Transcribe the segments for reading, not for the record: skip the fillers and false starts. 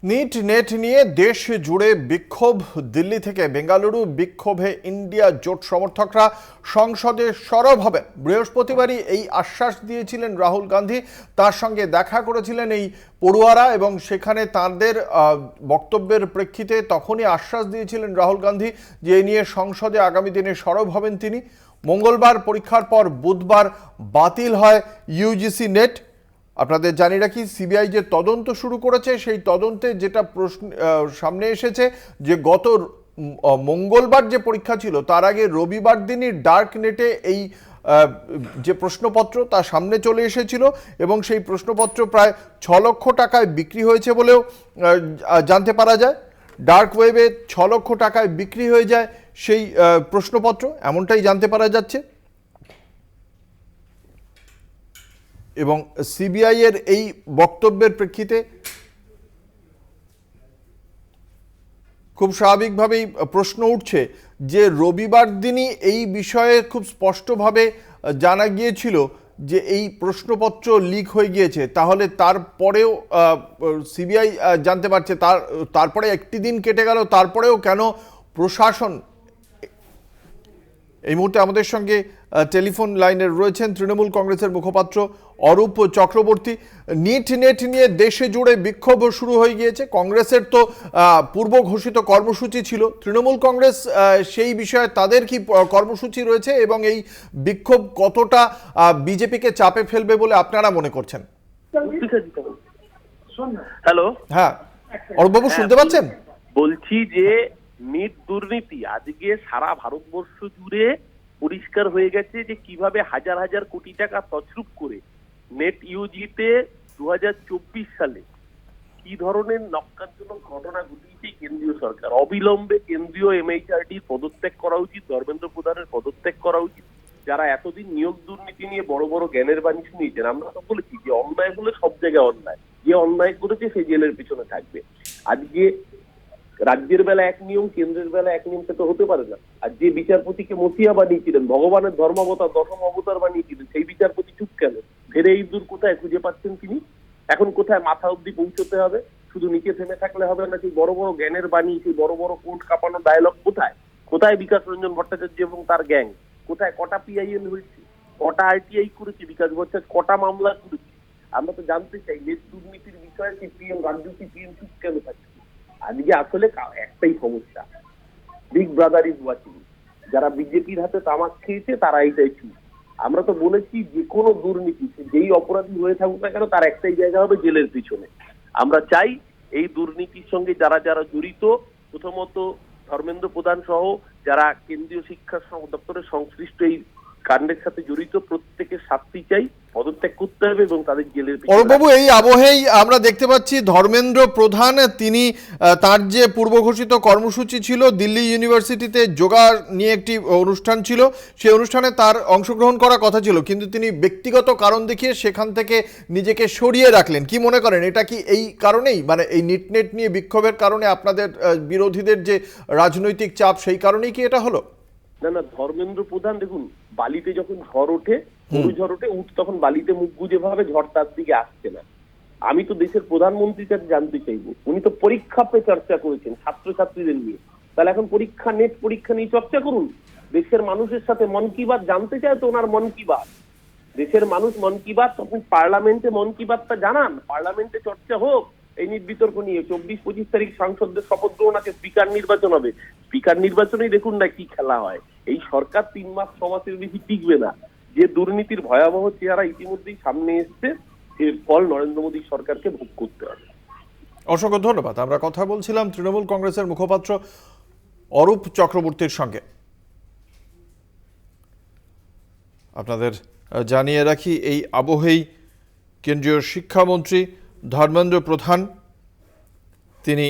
NEET net নিয়ে দেশ জুড়ে বিক্ষোভ। দিল্লি থেকে বেঙ্গালুরু বিক্ষোভে ইন্ডিয়া জোট সমর্থকরা সংসদে সরব হবেন। বৃহস্পতিবারই এই আশ্বাস দিয়েছিলেন রাহুল গান্ধী। তার সঙ্গে দেখা করেছিলেন এই পড়ুয়ারা এবং সেখানে তাদের বক্তব্যের প্রেক্ষিতে তখনই আশ্বাস দিয়েছিলেন রাহুল গান্ধী যে এ নিয়ে সংসদে আগামী দিনে সরব হবেন তিনি। মঙ্গলবার পরীক্ষার পর বুধবার বাতিল হয় ইউজিসি নেট। আপনাদের জানি রাখি, সিবিআই যে তদন্ত শুরু করেছে সেই তদন্তে যেটা প্রশ্ন সামনে এসেছে যে গত মঙ্গলবার যে পরীক্ষা ছিল তার আগে রবিবার দিনই ডার্ক নেটে এই যে প্রশ্নপত্র তা সামনে চলে এসেছিল এবং সেই প্রশ্নপত্র প্রায় 6 লক্ষ টাকায় বিক্রি হয়েছে বলেও জানতে পারা যায়। ডার্ক ওয়েবে 6 লক্ষ টাকায় বিক্রি হয়ে যায় সেই প্রশ্নপত্র, এমনটাই জানতে পারা যাচ্ছে। এবং সিবিআই এর এই বক্তব্যের প্রেক্ষিতে খুব স্বাভাবিকভাবেই প্রশ্ন উঠছে যে রবিবার দিনই এই বিষয়ে খুব স্পষ্টভাবে জানা গিয়েছিল যে এই প্রশ্নপত্র লিক হয়ে গিয়েছে, তাহলে তারপরেও সিবিআই জানতে পারছে, তারপরে একটি দিন কেটে গেল, তারপরেও কেন প্রশাসন। এই মুহূর্তে আমাদের সঙ্গে টেলিফোন লাইনে রয়েছেন তৃণমূল কংগ্রেসের মুখপাত্র অরূপ চক্রবর্তী। নিট নেট নিয়ে দেশে জুড়ে বিক্ষোভ শুরু হয়ে গিয়েছে। কংগ্রেসের তো পূর্ব ঘোষিত কর্মসূচি ছিল, তৃণমূল কংগ্রেস সেই বিষয়ে তাদের কি কর্মসূচি রয়েছে এবং এই বিক্ষোভ কতটা বিজেপিকে চাপে ফেলবে বলে আপনারা মনে করছেন? হ্যালো, হ্যাঁ অরূপবাবু, শুনতে পাচ্ছেন? বলছি যে নিট দুর্নীতি আজকে সারা ভারতবর্ষ জুড়ে পরিষ্কার হয়ে গেছে যে কিভাবে হাজার হাজার কোটি টাকা তছরূপ করে নেট ইউজিতে 2024 সালে কি ধরনের নক্কারজনক ঘটনা ঘটিয়েছে কেন্দ্রীয় সরকার। অবিলম্বে কেন্দ্রীয় এমএইচআরডি পদত্যাগ করা উচিত, ধর্মেন্দ্র প্রধানের পদত্যাগ করা উচিত। যারা এতদিন নিয়োগ দুর্নীতি নিয়ে বড় বড় জ্ঞানের বাণী শুনিয়েছেন, আমরা তো বলেছি যে অন্যায় হলে সব জায়গায় অন্যায়, যে অন্যায় করেছে সে জেলের পিছনে থাকবে। আজকে রাজ্যের বেলা এক নিয়ম, কেন্দ্রের বেলা এক নিয়ম, সেটা হতে পারে না। আর যে বিচারপতিকে মসিয়া বানিয়েছিলেন, ভগবানের ধর্মাবতার দশম অবতার বানিয়েছিলেন, সেই বিচারপতি চুপ কেন? ফেরে এই দূর কোথায় খুঁজে পাচ্ছেন তিনি? এখন কোথায় মাথা অব্দি পৌঁছতে হবে? শুধু নিচে থেমে থাকলে হবে না। সেই বড় বড় জ্ঞানের বাণী, সেই বড় বড় কোর্ট কাঁপানো ডায়লগ কোথায়? কোথায় বিকাশ রঞ্জন ভট্টাচার্য এবং তার গ্যাং? কোথায়? কটা পিআইএল হয়েছে, কটা আইটিআই করেছে বিকাশ ভট্টাচার্য, কটা মামলা করেছে? আমরা তো জানতে চাই নেট দুর্নীতির বিষয়ে সিপিএম, রাজ্য সিপিএম চুপ কেন থাকছে? আজকে আসলে একটাই সমস্যা, বিগ ব্রাদার ইজ ওয়াচিং। যারা বিজেপির হাতে তামাক খেয়েছে তারা এইটাই চুপ। আমরা তো বলেছি যে কোনো দুর্নীতি যেই অপরাধী হয়ে থাকুক না কেন তার একটাই জায়গা হবে, জেলের পিছনে। আমরা চাই এই দুর্নীতির সঙ্গে যারা যারা জড়িত, প্রথমত ধর্মেন্দ্র প্রধান সহ যারা কেন্দ্রীয় শিক্ষা দপ্তরের সংশ্লিষ্ট এই কাণ্ডের সাথে জড়িত, প্রত্যেকের শাস্তি চাই, পদত্যাগ করতে হবে এবং তাদের জেলের পিছনে। অরূপবাবু, এই আবহেই আমরা দেখতে পাচ্ছি ধর্মেন্দ্র প্রধান তিনি তার যে পূর্ব ঘোষিত কর্মসূচি ছিল, দিল্লি ইউনিভার্সিটিতে যোগা নিয়ে একটি অনুষ্ঠান ছিল, সেই অনুষ্ঠানে তার অংশগ্রহণ করার কথা ছিল, কিন্তু তিনি ব্যক্তিগত কারণ দেখিয়ে সেখান থেকে নিজেকে সরিয়ে রাখলেন। কি মনে করেন, এটা কি এই কারণেই, মানে এই নিট নেট নিয়ে বিক্ষোভের কারণে আপনাদের বিরোধীদের যে রাজনৈতিক চাপ, সেই কারণেই কি এটা হলো? না না, ধর্মেন্দ্র প্রধান দেখুন, বালিতে যখন ঝড় ওঠে, ঝড় ওঠে, উঠ তখন বালিতে মুখ গুজে ভাবে ঝড় তার দিকে আসছে না। আমি তো দেশের প্রধানমন্ত্রীর কাছে জানতে চাইবো, উনি তো পরীক্ষা পে চর্চা করেছেন ছাত্রছাত্রীদের নিয়ে, তাহলে এখন পরীক্ষা, নেট পরীক্ষা নিয়ে চর্চা করুন। দেশের মানুষের সাথে মন কি বাত জানতে চায় তো ওনার মন কি বাত, দেশের মানুষ মন কি বাত, তখন পার্লামেন্টে মন কি বাতটা জানান, পার্লামেন্টে চর্চা হোক এই নিট বিতর্ক নিয়ে। 24-25 তারিখ সাংসদদের শপথ গ্রহণ আছে, স্পিকার নির্বাচন হবে, স্পিকার নির্বাচনেই দেখুন না কি খেলা হয়। এই সরকার 3 মাস 6 মাসের বেশি টিকবে না। যে দুর্নীতির ভয়াবহ চেহারা ইতিমধ্যেই সামনে এসছে, এর ফল নরেন্দ্র মোদী সরকারকে ভোগ করতে হবে। অসংখ্য ধন্যবাদ। আমরা কথা বলছিলাম তৃণমূল কংগ্রেসের মুখপাত্র অরূপ চক্রবর্তীর সঙ্গে। আপনাদের জানিয়ে রাখি, এই আবহেই কেন্দ্রীয় শিক্ষামন্ত্রী ধর্মেন্দ্র প্রধান তিনি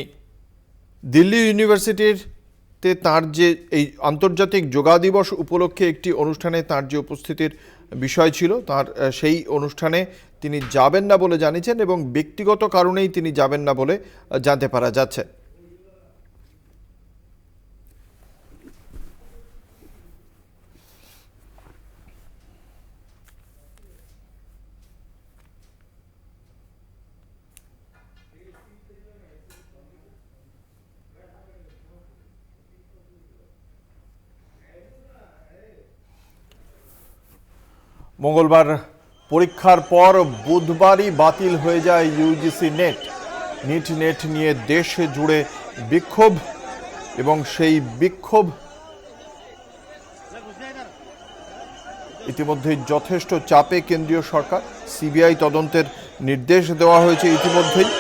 দিল্লি ইউনিভার্সিটিতে তার যে এই আন্তর্জাতিক যোগা দিবস উপলক্ষে একটি অনুষ্ঠানে তার যে উপস্থিতির বিষয় ছিল, তার সেই অনুষ্ঠানে তিনি যাবেন না বলে জানিয়েছেন এবং ব্যক্তিগত কারণেই তিনি যাবেন না বলে জানতে পারা যাচ্ছে। মঙ্গলবার পরীক্ষার পর বুধবারই বাতিল হয়ে যায় ইউজিসি নেট নিয়ে দেশ জুড়ে বিক্ষোভ এবং সেই বিক্ষোভ ইতিমধ্যেই যথেষ্ট চাপে কেন্দ্রীয় সরকার। সিবিআই তদন্তের নির্দেশ দেওয়া হয়েছে ইতিমধ্যেই।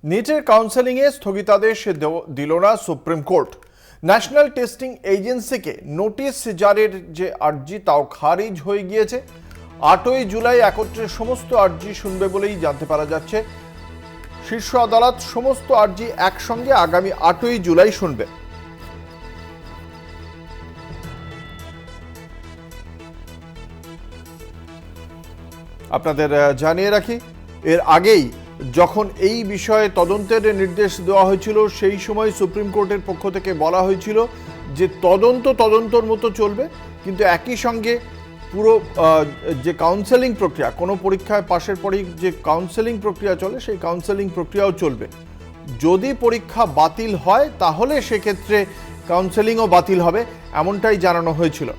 নিটের কাউন্সেলিংয়ে স্থগিতাদেশ দিল না সুপ্রিম কোর্ট। ন্যাশনাল টেস্টিং এজেন্সিকে নোটিশ জারির যে আর্জি তাও খারিজ হয়ে গিয়েছে। 8ই জুলাই একত্রে সমস্ত আর্জি শুনবে বলেই জানতে পারা যাচ্ছে। শীর্ষ আদালত সমস্ত আর্জি একসঙ্গে আগামী 8ই জুলাই শুনবে। আপনাদের জানিয়ে রাখি, এর আগেই যখন এই বিষয়ে তদন্তের নির্দেশ দেওয়া হয়েছিল সেই সময় সুপ্রিম কোর্টের পক্ষ থেকে বলা হয়েছিল যে তদন্তর মতো চলবে, কিন্তু একই সঙ্গে পুরো যে কাউন্সেলিং প্রক্রিয়া, কোনো পরীক্ষায় পাশের পরেই যে কাউন্সেলিং প্রক্রিয়া চলে সেই কাউন্সেলিং প্রক্রিয়াও চলবে। যদি পরীক্ষা বাতিল হয় তাহলে সেক্ষেত্রে কাউন্সেলিংও বাতিল হবে, এমনটাই জানানো হয়েছিল।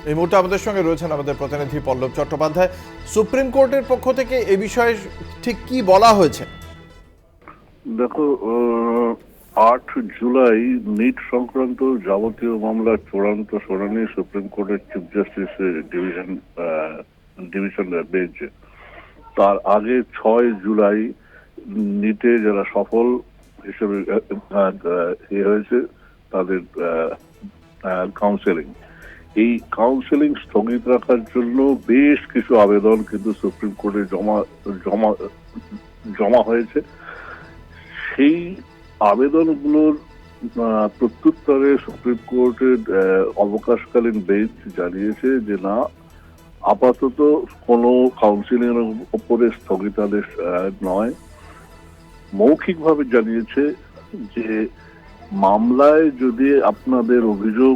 এই মুহূর্তে আমাদের সঙ্গে রয়েছেন আমাদের প্রতিনিধি পল্লব চট্টোপাধ্যায়। সুপ্রিম কোর্টের পক্ষ থেকে এ বিষয়ে ঠিক কি বলা হয়েছে? দেখো, 8 জুলাই নিট সংক্রান্ত যাবতীয় মামলার চূড়ান্ত শুনানি সুপ্রিম কোর্টের চিফ জাস্টিস ডিভিশন বেঞ্চে। তার আগে 6 জুলাই নিটে যারা সফল হিসেবে হয়েছে তাদের কাউন্সেলিং, এই কাউন্সেলিং স্থগিত রাখার জন্য বেশ কিছু আবেদন কিন্তু সুপ্রিম কোর্টে জমা হয়েছে। সেই আবেদনগুলোর প্রত্যুত্তরে সুপ্রিম কোর্টের অবকাশকালীন বেঞ্চ জানিয়েছে যে না, আপাতত কোনো কাউন্সিলিং এর উপরে স্থগিতাদেশ নয়। মৌখিকভাবে জানিয়েছে যে মামলায় যদি আপনাদের অভিযোগ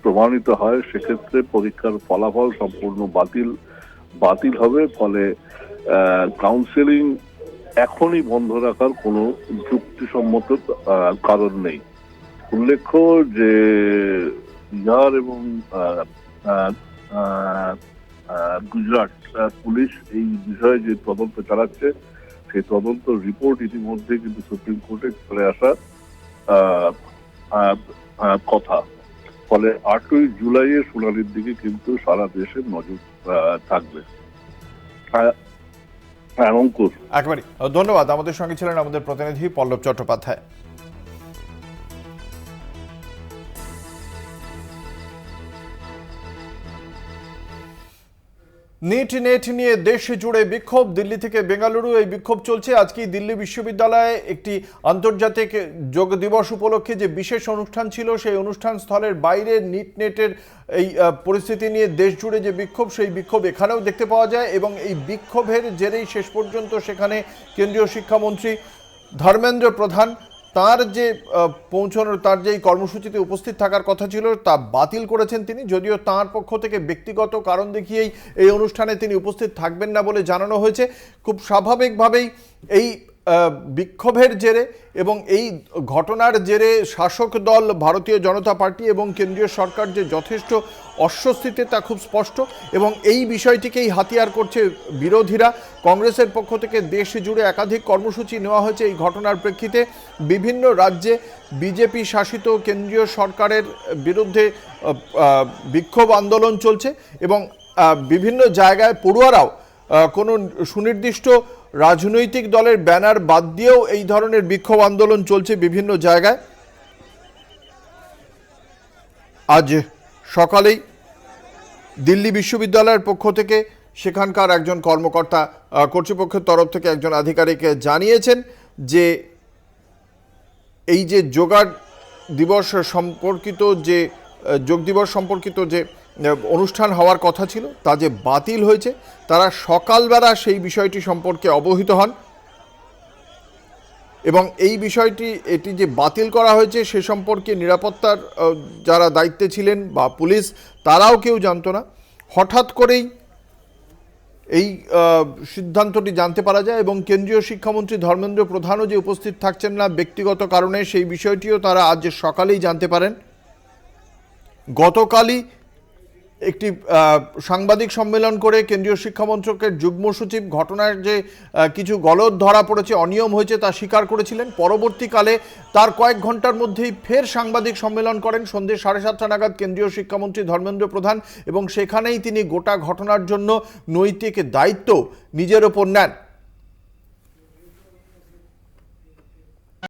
প্রমাণিত হয় সেক্ষেত্রে পরীক্ষার ফলাফল সম্পূর্ণ বাতিল হবে, ফলে কাউন্সেলিং এখনই বন্ধ রাখার কোনো যুক্তিসম্মত কারণ নেই। উল্লেখ্য যে বিহার এবং গুজরাট পুলিশ এই বিষয়ে যে তদন্ত চালাচ্ছে সেই তদন্ত রিপোর্ট ইতিমধ্যে কিন্তু সুপ্রিম কোর্টে চলে আসা কথা। ফলে 8ই জুলাইয়ের শুনানির দিকে কিন্তু সারা দেশের নজর থাকবে। একেবারে ধন্যবাদ। আমাদের সঙ্গে ছিলেন আমাদের প্রতিনিধি পল্লব চট্টোপাধ্যায়। নেট নিয়ে দেশ জুড়ে বিক্ষোভ, দিল্লি থেকে বেঙ্গালুরু এই বিক্ষোভ চলছে। আজকে দিল্লি বিশ্ববিদ্যালয়ে একটি আন্তর্জাতিক যোগ দিবস উপলক্ষে যে বিশেষ অনুষ্ঠান ছিল সেই অনুষ্ঠান স্থলের বাইরে নেটের এই পরিস্থিতি নিয়ে দেশ জুড়ে যে বিক্ষোভ, সেই বিক্ষোভ এখানেও দেখতে পাওয়া যায় এবং এই বিক্ষোভের জেরেই শেষ পর্যন্ত সেখানে কেন্দ্রীয় শিক্ষামন্ত্রী ধর্মেন্দ্র প্রধান তার যে তার যে কর্মসূচিতে উপস্থিত থাকার কথা ছিল তা বাতিল করেছেন তিনি। যদিও তার পক্ষ থেকে ব্যক্তিগত কারণ দেখিয়েই এই অনুষ্ঠানে তিনি উপস্থিত থাকবেন না বলে জানানো হয়েছে। খুব স্বাভাবিকভাবেই এই বিক্ষোভের জেরে এবং এই ঘটনার জেরে শাসক দল ভারতীয় জনতা পার্টি এবং কেন্দ্রীয় সরকার যে যথেষ্ট অস্বস্তিতে তা খুব স্পষ্ট এবং এই বিষয়টিকেই হাতিয়ার করছে বিরোধীরা। কংগ্রেসের পক্ষ থেকে দেশ জুড়ে একাধিক কর্মসূচি নেওয়া হয়েছে এই ঘটনার প্রেক্ষিতে। বিভিন্ন রাজ্যে বিজেপি শাসিত কেন্দ্রীয় সরকারের বিরুদ্ধে বিক্ষোভ আন্দোলন চলছে এবং বিভিন্ন জায়গায় পড়ুয়ারাও কোনো সুনির্দিষ্ট রাজনৈতিক দলের ব্যানার বাদ দিয়েও এই ধরনের বিক্ষোভ আন্দোলন চলছে বিভিন্ন জায়গায়। আজ সকালেই দিল্লি বিশ্ববিদ্যালয়ের পক্ষ থেকে সেখানকার একজন কর্মকর্তা কর্তৃপক্ষের তরফ থেকে একজন আধিকারিক জানিয়েছেন যে এই যে যোগা দিবস সম্পর্কিত যে যোগ দিবস সম্পর্কিত যে অনুষ্ঠান হওয়ার কথা ছিল তা যে বাতিল হয়েছে, তারা সকালবেলা সেই বিষয়টি সম্পর্কে অবহিত হন এবং এই বিষয়টি এটি যে বাতিল করা হয়েছে সে সম্পর্কে নিরাপত্তার যারা দায়িত্বে ছিলেন বা পুলিশ তারাও কেউ জানতো না। হঠাৎ করেই এই সিদ্ধান্তটি জানতে পারা যায় এবং কেন্দ্রীয় শিক্ষামন্ত্রী ধর্মেন্দ্র প্রধানও যে উপস্থিত থাকছেন না ব্যক্তিগত কারণে, সেই বিষয়টিও তারা আজ সকালেই জানতে পারেন। গতকালই একটি সাংবাদিক সম্মেলন করে কেন্দ্রীয় শিক্ষামন্ত্রকের যুগ্ম সচিব ঘটনার যে কিছু গলদ ধরা পড়েছে, অনিয়ম হয়েছে তা স্বীকার করেছিলেন। পরবর্তীকালে তার কয়েক ঘন্টার মধ্যেই ফের সাংবাদিক সম্মেলন করেন সন্ধ্যে 7:30 নাগাদ কেন্দ্রীয় শিক্ষামন্ত্রী ধর্মেন্দ্র প্রধান এবং সেখানেই তিনি গোটা ঘটনার জন্য নৈতিক দায়িত্ব নিজের ওপর নেন।